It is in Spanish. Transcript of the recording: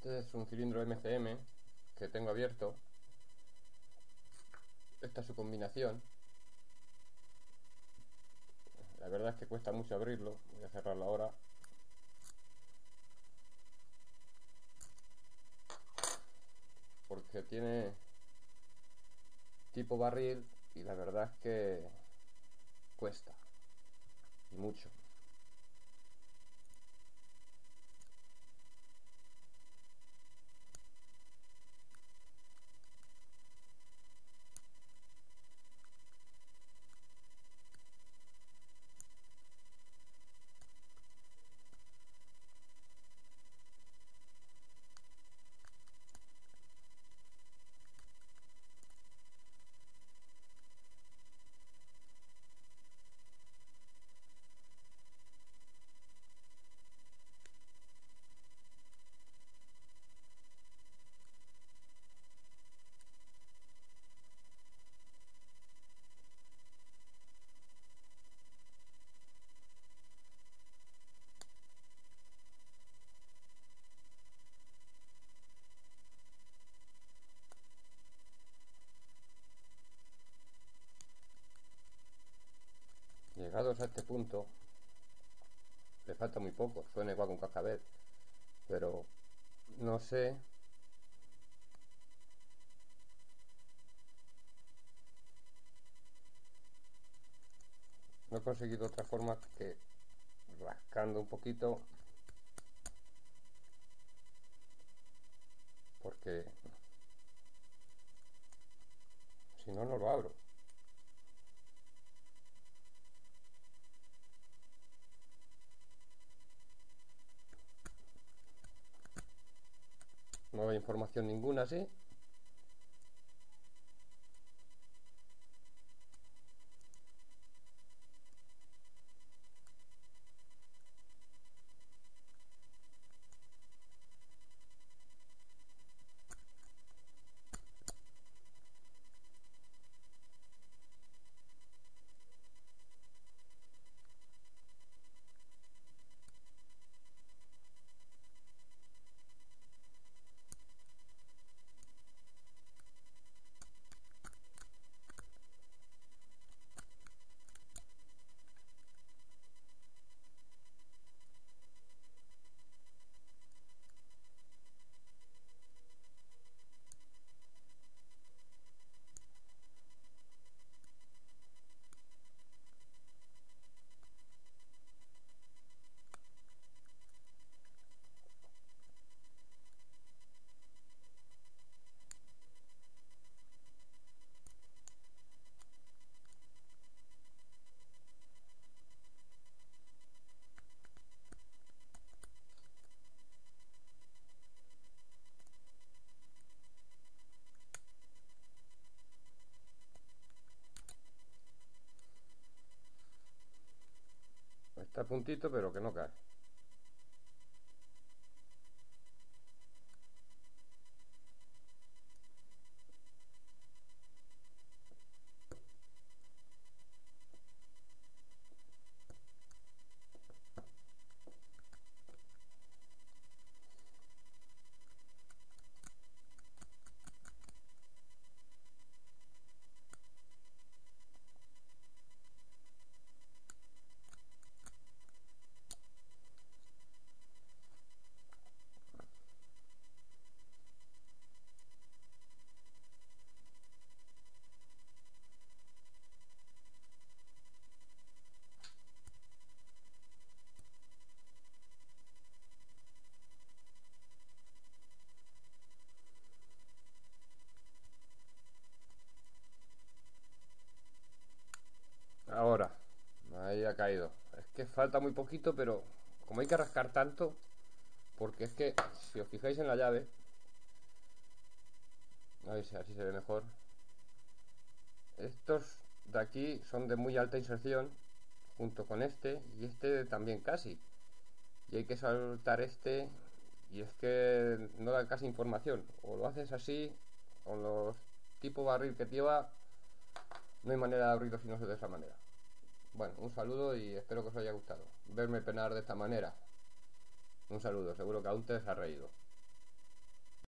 Este es un cilindro MCM que tengo abierto. Esta es su combinación. La verdad es que cuesta mucho abrirlo. Voy a cerrarlo ahora. Porque tiene tipo barril y la verdad es que cuesta. Y mucho. Llegados a este punto, le falta muy poco, suena igual con cascabel, pero no sé no he conseguido otra forma que rascando un poquito, porque si no, no lo abro. No hay información ninguna, ¿sí? Está a puntito, pero que no cae. Ahora, ahí ha caído. Es que falta muy poquito, pero como hay que rascar tanto, porque es que si os fijáis en la llave, a ver si así se ve mejor, estos de aquí son de muy alta inserción junto con este, y este también casi, y hay que saltar este, y es que no da casi información. O lo haces así, con los tipo barril que lleva, no hay manera de abrirlo si no es de esa manera. Bueno, un saludo y espero que os haya gustado verme penar de esta manera. Un saludo, seguro que aún te has reído.